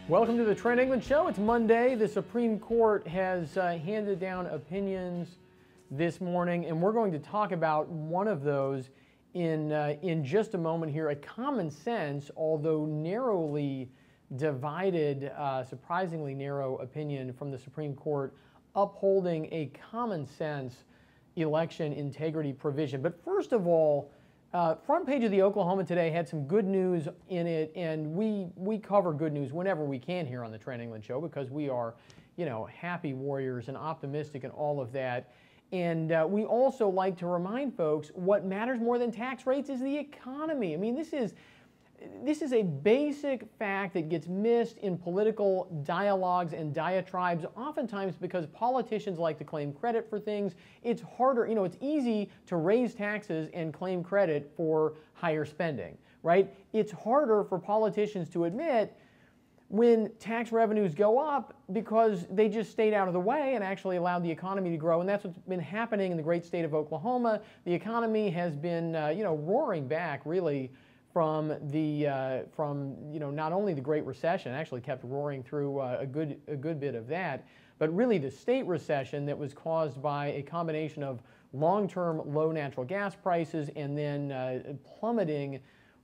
Welcome to the Trent England Show. It's Monday. The Supreme Court has handed down opinions this morning, and we're going to talk about one of those in just a moment here. A common sense, although narrowly divided, surprisingly narrow opinion from the Supreme Court upholding a common sense election integrity provision. But first of all, front page of the Oklahoma Today had some good news in it, and we cover good news whenever we can here on the Trent England Show because we are, happy warriors and optimistic and all of that. And we also like to remind folks what matters more than tax rates is the economy. I mean, this is a basic fact that gets missed in political dialogues and diatribes, oftentimes because politicians like to claim credit for things. It's harder, it's easy to raise taxes and claim credit for higher spending, right? It's harder for politicians to admit when tax revenues go up because they just stayed out of the way and actually allowed the economy to grow. And that's what's been happening in the great state of Oklahoma. The economy has been, roaring back really from not only the Great Recession, actually kept roaring through a good bit of that, but really the state recession that was caused by a combination of long-term low natural gas prices and then plummeting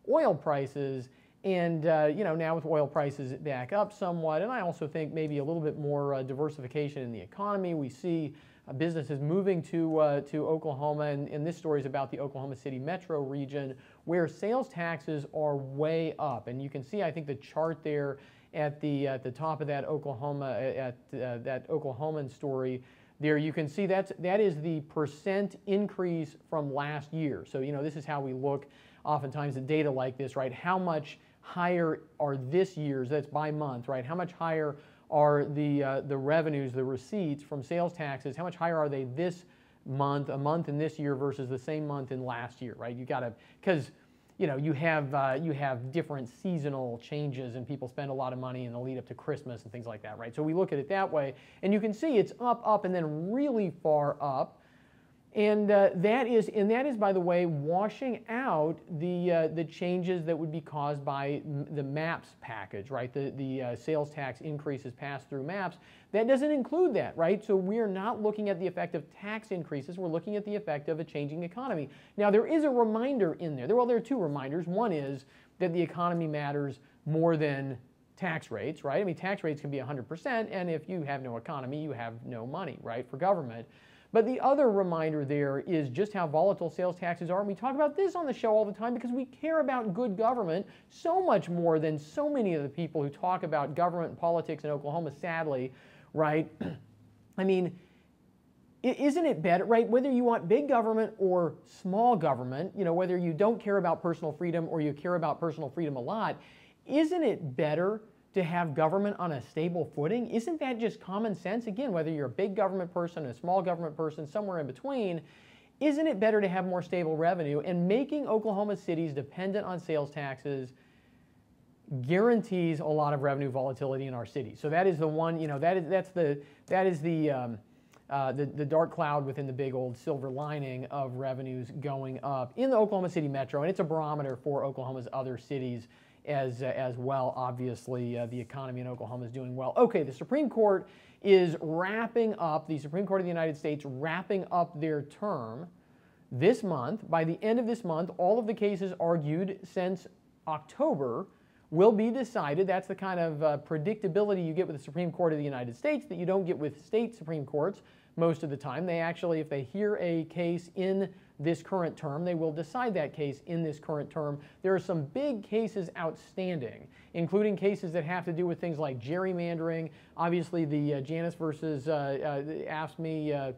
oil prices. And now with oil prices back up somewhat, and I also think maybe a little bit more diversification in the economy. We see businesses moving to Oklahoma, and this story is about the Oklahoma City metro region where sales taxes are way up. And you can see, I think, the chart there at the top of that that Oklahoman story. There you can see that is the percent increase from last year. So this is how we look oftentimes at data like this, right? How much higher are this year's, that's by month, right? How much higher are the revenues, the receipts from sales taxes? How much higher are they this month, a month in this year versus the same month in last year, right? You got to, because you have different seasonal changes and people spend a lot of money in the lead up to Christmas and things like that, right? So we look at it that way, and you can see it's up, and then really far up. And that is, by the way, washing out the changes that would be caused by the MAPS package, right? The sales tax increases passed through MAPS. That doesn't include that, right? So we are not looking at the effect of tax increases. We're looking at the effect of a changing economy. Now, there is a reminder in there. Well, there are two reminders. One is that the economy matters more than tax rates, right? I mean, tax rates can be 100%, and if you have no economy, you have no money, right, for government. But the other reminder there is just how volatile sales taxes are. And we talk about this on the show all the time because we care about good government so much more than so many of the people who talk about government and politics in Oklahoma, sadly, right? I mean, isn't it better, right? Whether you want big government or small government, whether you don't care about personal freedom or you care about personal freedom a lot, isn't it better to have government on a stable footing? Isn't that just common sense? Again, whether you're a big government person, a small government person, somewhere in between, isn't it better to have more stable revenue? And making Oklahoma cities dependent on sales taxes guarantees a lot of revenue volatility in our city. So that is the one, that is the dark cloud within the big old silver lining of revenues going up in the Oklahoma City metro, and it's a barometer for Oklahoma's other cities as well. Obviously, the economy in Oklahoma is doing well. Okay, the Supreme Court is wrapping up, the Supreme Court of the United States wrapping up their term this month. By the end of this month, all of the cases argued since October will be decided. That's the kind of predictability you get with the Supreme Court of the United States that you don't get with state Supreme Courts most of the time. They actually, if they hear a case in this current term, they will decide that case in this current term. There are some big cases outstanding, including cases that have to do with things like gerrymandering. Obviously, the Janus versus the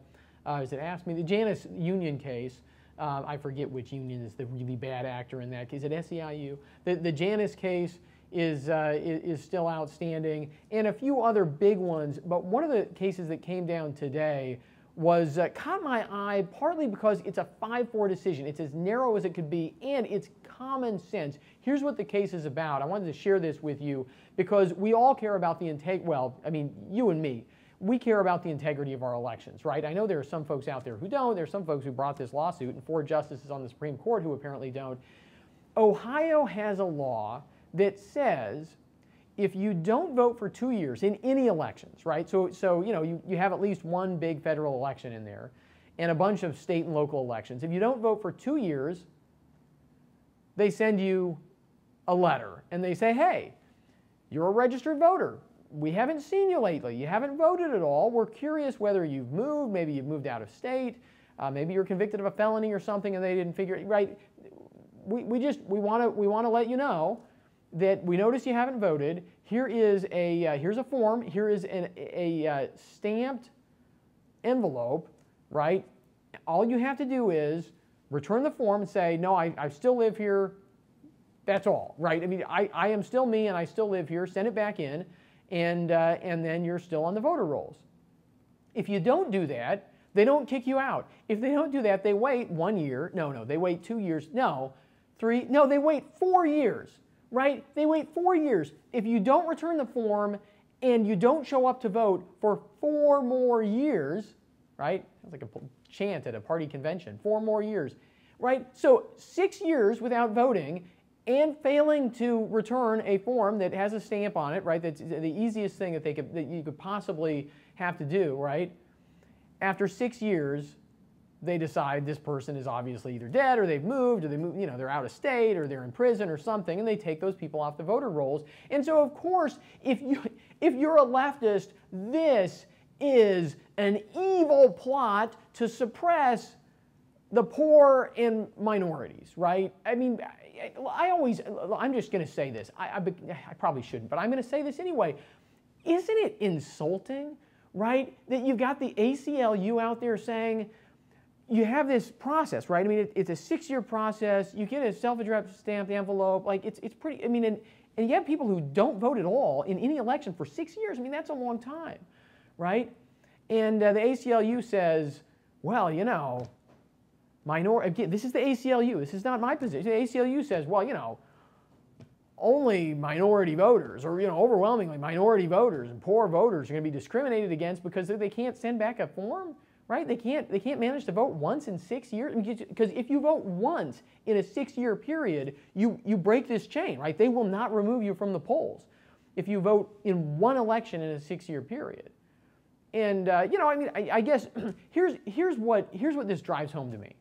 Janus union case. I forget which union is the really bad actor in that case. Is it SEIU? The Janus case is still outstanding, and a few other big ones. But one of the cases that came down today was caught my eye partly because it's a 5-4 decision. It's as narrow as it could be, and it's common sense. Here's what the case is about. I wanted to share this with you because we all care about the integrity. Well, I mean, you and me. We care about the integrity of our elections, right? I know there are some folks out there who don't. There are some folks who brought this lawsuit, and 4 justices on the Supreme Court who apparently don't. Ohio has a law that says if you don't vote for 2 years in any elections, right? So you know, you have at least one big federal election in there and a bunch of state and local elections. If you don't vote for 2 years, they send you a letter and they say, hey, you're a registered voter. We haven't seen you lately. You haven't voted at all. We're curious whether you've moved. Maybe you've moved out of state. Maybe you're convicted of a felony or something and they didn't figure it right. We want to let you know that we notice you haven't voted. Here is here's a form. Here is a stamped envelope, right? All you have to do is return the form and say, no, I still live here. That's all, right? I mean, I am still me and I still live here. Send it back in, and then you're still on the voter rolls. If you don't do that, they don't kick you out. If they don't do that, they wait 1 year. No, they wait 2 years. No, 3. No, they wait 4 years, right? They wait 4 years. If you don't return the form and you don't show up to vote for 4 more years, right? Sounds like a chant at a party convention. 4 more years, right? So 6 years without voting and failing to return a form that has a stamp on it, right? That's the easiest thing that you could possibly have to do, right? After 6 years, they decide this person is obviously either dead or they've moved or they're out of state or they're in prison or something, and they take those people off the voter rolls. And so, of course, if you're a leftist, this is an evil plot to suppress the poor and minorities, right? I mean, I'm just going to say this. I probably shouldn't, but I'm going to say this anyway. Isn't it insulting, right, that you've got the ACLU out there saying you have this process, right? I mean, it's a 6-year process. You get a self-addressed stamped envelope. Like, it's pretty, I mean, and you have people who don't vote at all in any election for 6 years. I mean, that's a long time, right? And the ACLU says, well, you know, again, this is the ACLU. This is not my position. The ACLU says, well, you know, only minority voters, or overwhelmingly minority voters and poor voters are going to be discriminated against because they can't send back a form, right? They can't manage to vote once in 6 years, because if you vote once in a 6-year period, you break this chain, right? They will not remove you from the polls if you vote in one election in a 6-year period. And I mean, I guess here's what this drives home to me,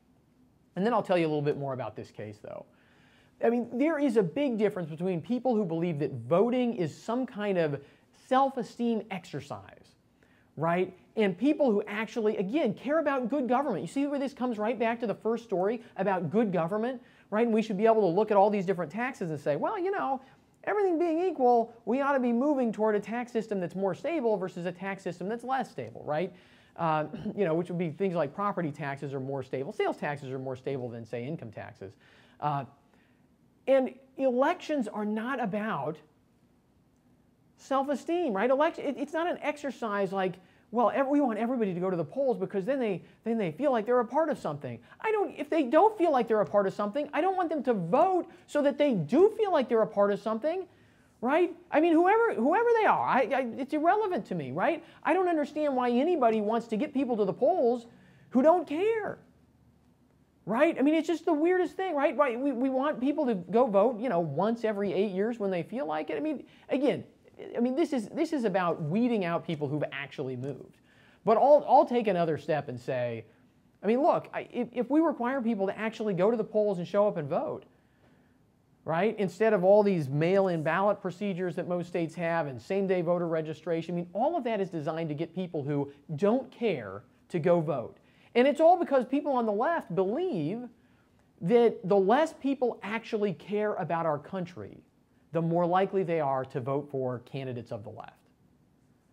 and then I'll tell you a little bit more about this case, though. I mean, there is a big difference between people who believe that voting is some kind of self-esteem exercise, right? And people who actually, again, care about good government. You see where this comes right back to the first story about good government, right? And we should be able to look at all these different taxes and say, well, everything being equal, we ought to be moving toward a tax system that's more stable versus a tax system that's less stable, right? Which would be things like property taxes are more stable. Sales taxes are more stable than, say, income taxes. And elections are not about self-esteem, right? It's not an exercise like, well, we want everybody to go to the polls because then they feel like they're a part of something. If they don't feel like they're a part of something, I don't want them to vote so that they do feel like they're a part of something, right? I mean, whoever they are, it's irrelevant to me, right? I don't understand why anybody wants to get people to the polls who don't care. Right? I mean, it's just the weirdest thing, right? We want people to go vote, once every 8 years when they feel like it. I mean, again, this is about weeding out people who've actually moved. But I'll take another step and say, I mean, look, if we require people to actually go to the polls and show up and vote, right, instead of all these mail-in ballot procedures that most states have and same-day voter registration, I mean, all of that is designed to get people who don't care to go vote. And it's all because people on the left believe that the less people actually care about our country, the more likely they are to vote for candidates of the left.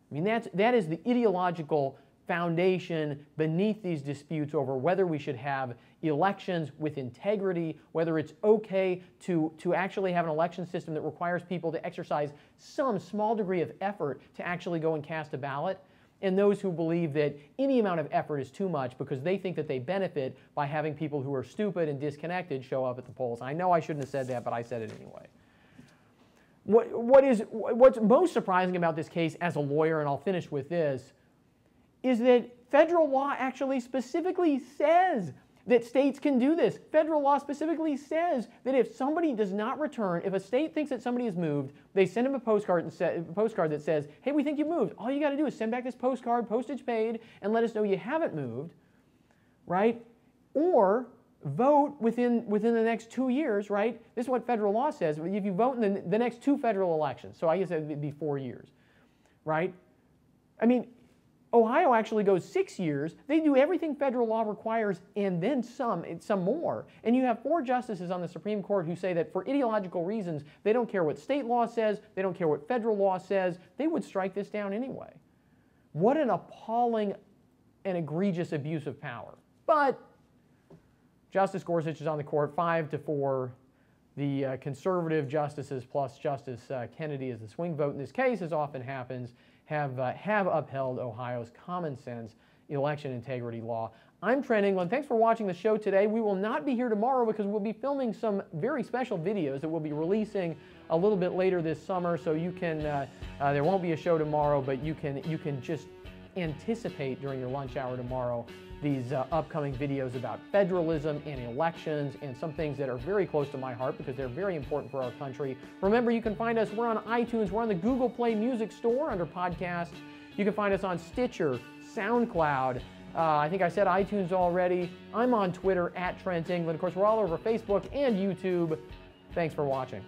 I mean, that is the ideological foundation beneath these disputes over whether we should have elections with integrity, whether it's okay to actually have an election system that requires people to exercise some small degree of effort to actually go and cast a ballot, and those who believe that any amount of effort is too much because they think that they benefit by having people who are stupid and disconnected show up at the polls. I know I shouldn't have said that, but I said it anyway. What's most surprising about this case as a lawyer, and I'll finish with this, is that federal law actually specifically says that states can do this. Federal law specifically says that if somebody does not return, if a state thinks that somebody has moved, they send them a postcard that says, hey, we think you moved. All you got to do is send back this postcard, postage paid, and let us know you haven't moved, right? Or vote within the next 2 years, right? This is what federal law says. If you vote in the next 2 federal elections, so I guess it would be 4 years, right? I mean, Ohio actually goes 6 years. They do everything federal law requires and then some more. And you have 4 justices on the Supreme Court who say that for ideological reasons, they don't care what state law says, they don't care what federal law says, they would strike this down anyway. What an appalling and egregious abuse of power. But Justice Gorsuch is on the court 5-4. The conservative justices plus Justice Kennedy as the swing vote in this case, as often happens, have upheld Ohio's common sense election integrity law. I'm Trent England. Thanks for watching the show today. We will not be here tomorrow because we'll be filming some very special videos that we'll be releasing a little bit later this summer. So you can, there won't be a show tomorrow, but you can just anticipate during your lunch hour tomorrow these upcoming videos about federalism and elections and some things that are very close to my heart because they're very important for our country. Remember, you can find us, we're on iTunes, we're on the Google Play Music Store under podcasts. You can find us on Stitcher, SoundCloud. I think I said iTunes already. I'm on Twitter @Trent England. Of course, we're all over Facebook and YouTube. Thanks for watching.